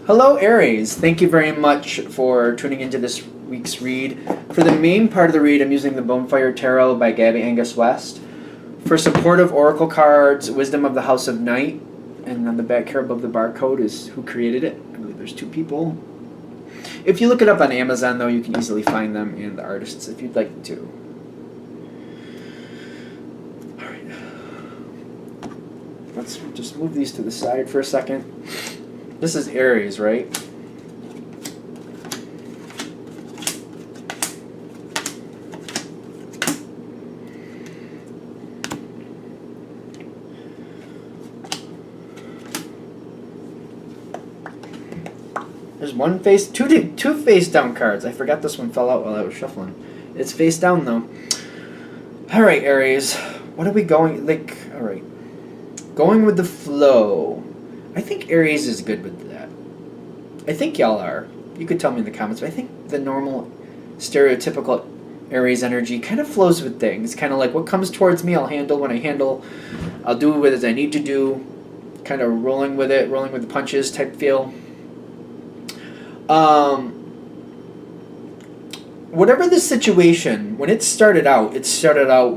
Hello, Aries. Thank you very much for tuning into this week's read. For the main part of the read, I'm using the Bonefire Tarot by Gabby Angus West. For supportive oracle cards, Wisdom of the House of Night, and on the back here above the barcode is who created it. I believe there's 2 people. If you look it up on Amazon, though, you can easily find them and the artists if you'd like to. All right. Let's just move these to the side for a second. This is Aries, right? There's two face down cards. I forgot this one fell out while I was shuffling. It's face down though. All right, Aries. What are we going all right. Going with the flow. I think Aries is good with that. I think y'all are. You could tell me in the comments, but I think the normal stereotypical Aries energy kind of flows with things. Kind of like what comes towards me, I'll handle. When I handle, I'll do with as I need to do. Kind of rolling with it, rolling with the punches type feel. Whatever the situation, when it started out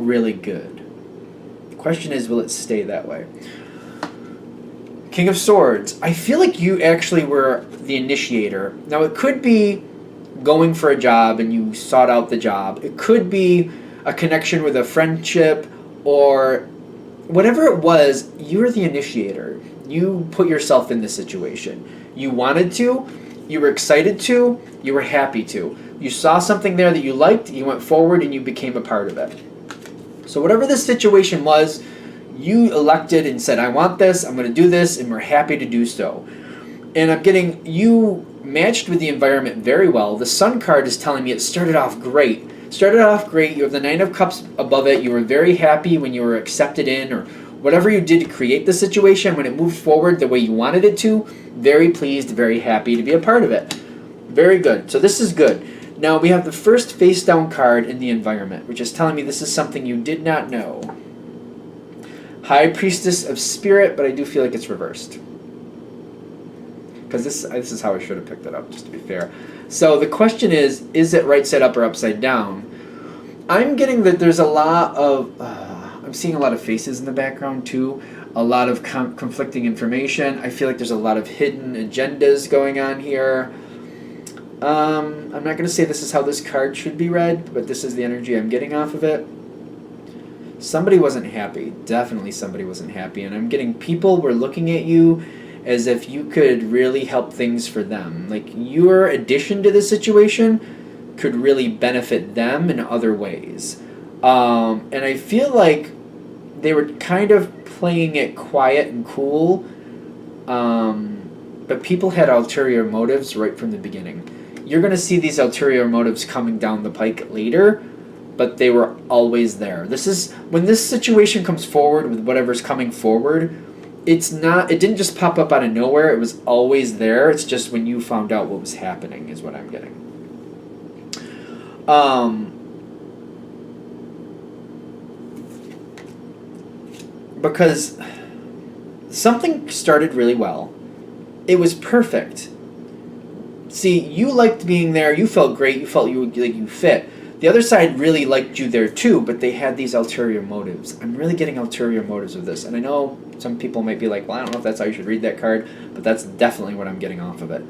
really good. The question is, will it stay that way? King of Swords. I feel like you actually were the initiator. Now, it could be going for a job and you sought out the job. It could be a connection with a friendship or whatever it was, you were the initiator. You put yourself in this situation. You wanted to. You were excited to, you were happy to. You saw something there that you liked, you went forward and you became a part of it. So whatever this situation was, you elected and said, I want this, I'm going to do this, and we're happy to do so. And I'm getting, you matched with the environment very well. The Sun card is telling me it started off great. You have the 9 of Cups above it, you were very happy when you were accepted in, or whatever you did to create the situation, when it moved forward the way you wanted it to, very pleased, very happy to be a part of it. Very good. So this is good. Now we have the first face down card in the environment, which is telling me this is something you did not know. High Priestess of Spirit, but I do feel like it's reversed. Because this is how I should have picked it up, just to be fair. So the question is it right side up or upside down? I'm getting that there's a lot of... I'm seeing a lot of faces in the background too. A lot of conflicting information. I feel like there's a lot of hidden agendas going on here. I'm not going to say this is how this card should be read, but this is the energy I'm getting off of it. Somebody wasn't happy. Definitely somebody wasn't happy. And I'm getting people were looking at you as if you could really help things for them. Like your addition to the situation could really benefit them in other ways. And I feel like they were kind of playing it quiet and cool, but people had ulterior motives right from the beginning. You're going to see these ulterior motives coming down the pike later, but they were always there. This is when this situation comes forward with whatever's coming forward, it didn't just pop up out of nowhere, it was always there. It's just when you found out what was happening is what I'm getting. Because something started really well. It was perfect. See, you liked being there. You felt great. You felt you fit. The other side really liked you there too, but they had these ulterior motives. I'm really getting ulterior motives with this. And I know some people might be like, well, I don't know if that's how you should read that card, but that's definitely what I'm getting off of it.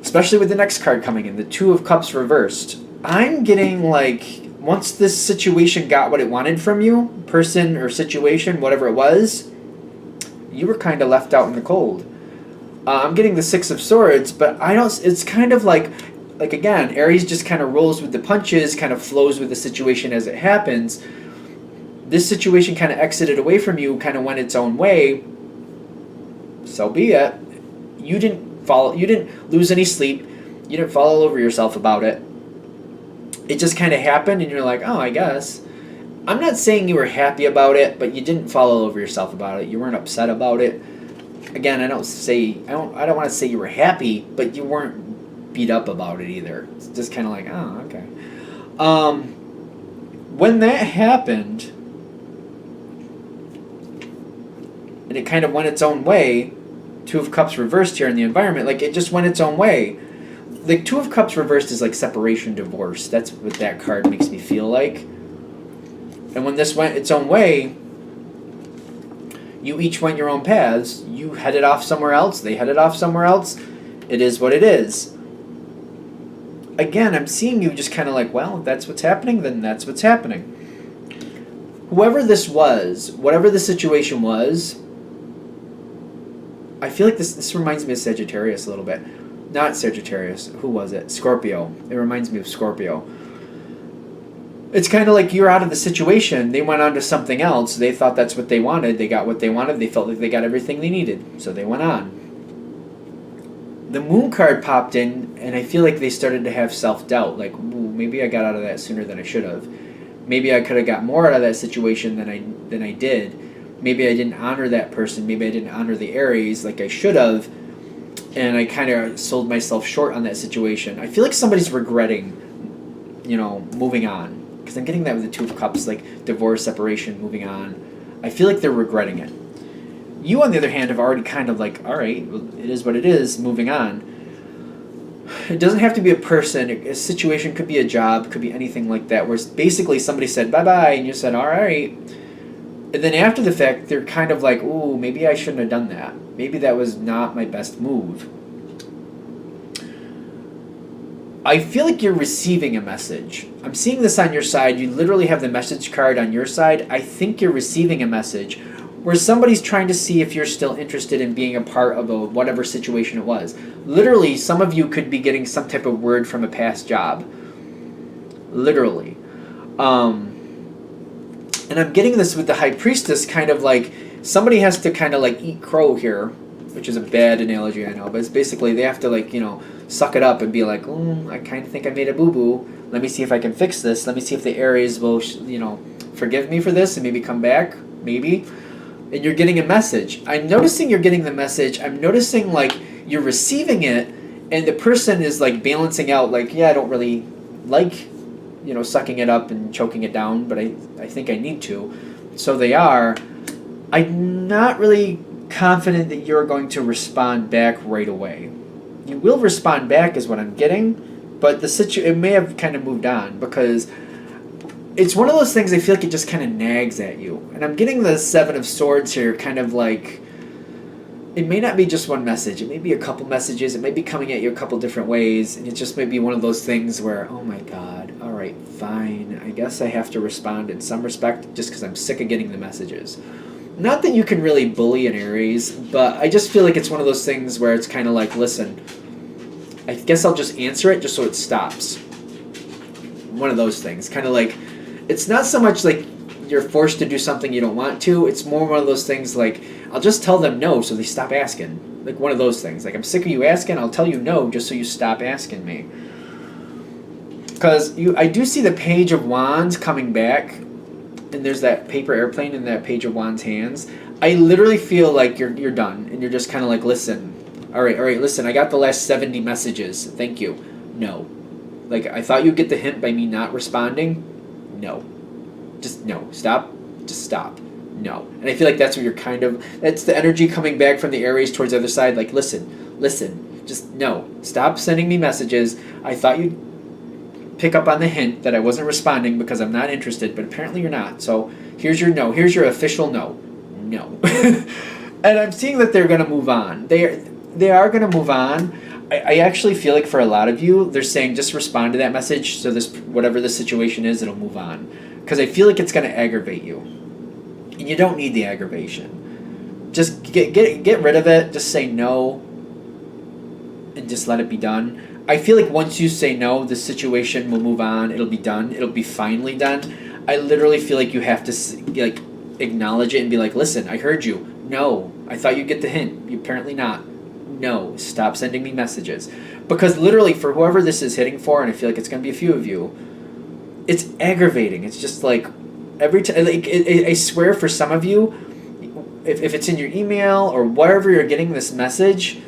Especially with the next card coming in, the 2 of Cups reversed. I'm getting like... once this situation got what it wanted from you, person or situation, whatever it was, you were kind of left out in the cold. I'm getting the 6 of Swords, but I don't... it's kind of like again, Aries just kind of rolls with the punches, kind of flows with the situation as it happens. This situation kind of exited away from you, kind of went its own way. So be it. You didn't lose any sleep. You didn't fall all over yourself about it. It just kind of happened, and you're like, oh, I guess. I'm not saying you were happy about it, but you didn't fall all over yourself about it. You weren't upset about it. Again, I don't want to say you were happy, but you weren't beat up about it either. It's just kind of like, oh, okay. When that happened, and it kind of went its own way, Two of Cups reversed here in the environment. Like, it just went its own way. Like, Two of Cups reversed is like separation, divorce. That's what that card makes me feel like. And when this went its own way, you each went your own paths. You headed off somewhere else. They headed off somewhere else. It is what it is. Again, I'm seeing you just kind of like, well, if that's what's happening, then that's what's happening. Whoever this was, whatever the situation was, I feel like this reminds me of Sagittarius a little bit. Not Sagittarius. Who was it? Scorpio. It reminds me of Scorpio. It's kind of like you're out of the situation. They went on to something else. They thought that's what they wanted. They got what they wanted. They felt like they got everything they needed. So they went on. The Moon card popped in, and I feel like they started to have self-doubt. Like, ooh, maybe I got out of that sooner than I should have. Maybe I could have got more out of that situation than I did. Maybe I didn't honor that person. Maybe I didn't honor the Aries like I should have. And I kind of sold myself short on that situation. I feel like somebody's regretting, moving on. Because I'm getting that with the Two of Cups, like divorce, separation, moving on. I feel like they're regretting it. You, on the other hand, have already kind of like, all right, well, it is what it is, moving on. It doesn't have to be a person. A situation could be a job, could be anything like that, where basically somebody said bye-bye, and you said, all right. And then after the fact, they're kind of like, ooh, maybe I shouldn't have done that. Maybe that was not my best move. I feel like you're receiving a message. I'm seeing this on your side. You literally have the message card on your side. I think you're receiving a message where somebody's trying to see if you're still interested in being a part of whatever situation it was. Literally, some of you could be getting some type of word from a past job. Literally. And I'm getting this with the High Priestess, kind of like somebody has to kind of like eat crow here, which is a bad analogy, I know, but it's basically they have to like, suck it up and be like, I kind of think I made a boo-boo. Let me see if I can fix this. Let me see if the Aries will, forgive me for this and maybe come back, maybe. And you're getting a message. I'm noticing you're getting the message. I'm noticing like you're receiving it, and the person is like balancing out like, yeah, I don't really like, sucking it up and choking it down, but I think I need to. So they are. I'm not really confident that you're going to respond back right away. You will respond back is what I'm getting, but it may have kind of moved on because it's one of those things I feel like it just kind of nags at you. And I'm getting the Seven of Swords here, kind of like, it may not be just one message. It may be a couple messages. It may be coming at you a couple different ways. And it just may be one of those things where, oh my God, all right, fine. I guess I have to respond in some respect just because I'm sick of getting the messages. Not that you can really bully an Aries, but I just feel like it's one of those things where it's kind of like, listen, I guess I'll just answer it just so it stops. One of those things. Kind of like, it's not so much like you're forced to do something you don't want to. It's more one of those things like, I'll just tell them no so they stop asking. Like one of those things. Like, I'm sick of you asking, I'll tell you no just so you stop asking me. Because I do see the Page of Wands coming back, and there's that paper airplane in that Page of Wands hands. I literally feel like you're done, and you're just kind of like, listen, all right, listen, I got the last 70 messages. Thank you. No. Like, I thought you'd get the hint by me not responding. No. Just no. Stop. Just stop. No. And I feel like that's what you're that's the energy coming back from the Aries towards the other side. Like, listen, just no. Stop sending me messages. I thought you'd pick up on the hint that I wasn't responding because I'm not interested, but apparently you're not. So here's your no. Here's your official no. No. And I'm seeing that they're going to move on. They are going to move on. I actually feel like for a lot of you, they're saying just respond to that message so this whatever the situation is, it'll move on. Because I feel like it's going to aggravate you. And you don't need the aggravation. Just get rid of it. Just say no. And just let it be done. I feel like once you say no, the situation will move on. It'll be done. It'll be finally done. I literally feel like you have to like acknowledge it and be like, listen, I heard you. No. I thought you'd get the hint. You apparently not. No. Stop sending me messages. Because literally for whoever this is hitting for, and I feel like it's going to be a few of you, it's aggravating. It's just like every time, like, I swear for some of you, if it's in your email or wherever you're getting this message,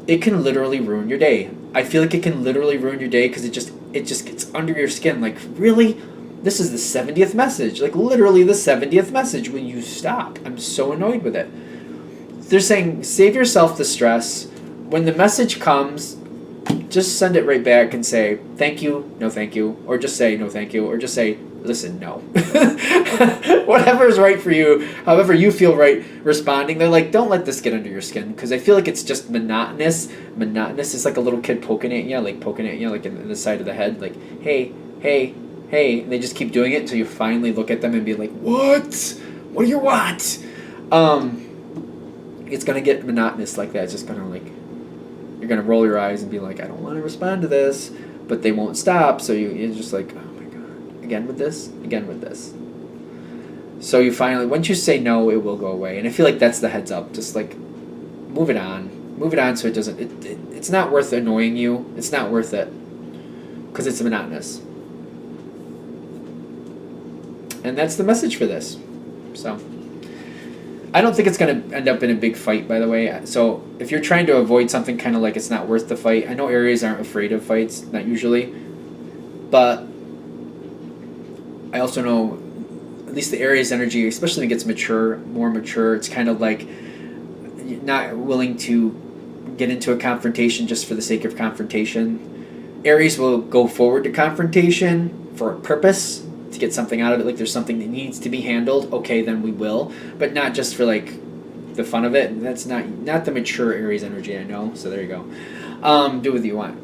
it can literally ruin your day. I feel like it can literally ruin your day because it just gets under your skin. Like, really? This is the 70th message. Like, literally the 70th message. Will you stop? I'm so annoyed with it. they're saying save yourself the stress. When the message comes, just send it right back and say thank you, no thank you, or just say no thank you, or just say listen, no. Whatever is right for you, however you feel right responding. They're like, don't let this get under your skin, because I feel like it's just monotonous. Monotonous is like a little kid poking at you, like in the side of the head, like, hey, hey, hey. And they just keep doing it until you finally look at them and be like, what? What do you want? It's going to get monotonous like that. It's just going to like, you're going to roll your eyes and be like, I don't want to respond to this, but they won't stop. So you're just like, oh my God, again with this. So you finally, once you say no, it will go away. And I feel like that's the heads up. Just like, move it on so it doesn't, it's not worth annoying you. It's not worth it because it's monotonous. And that's the message for this. So I don't think it's going to end up in a big fight, by the way. So if you're trying to avoid something kind of like it's not worth the fight, I know Aries aren't afraid of fights, not usually. But I also know, at least the Aries energy, especially when it gets more mature, it's kind of like not willing to get into a confrontation just for the sake of confrontation. Aries will go forward to confrontation for a purpose, to get something out of it, like there's something that needs to be handled, okay, then we will, but not just for like the fun of it. That's not the mature Aries energy, I know. So there you go. Do what you want.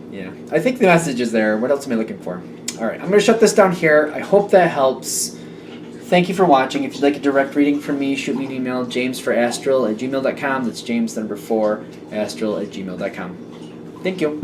Yeah, I think the message is there. What else am I looking for? All right, I'm going to shut this down here. I hope that helps. Thank you for watching. If you'd like a direct reading from me, shoot me an email, jamesforastral@gmail.com. That's James, the number 4, astral@gmail.com. Thank you.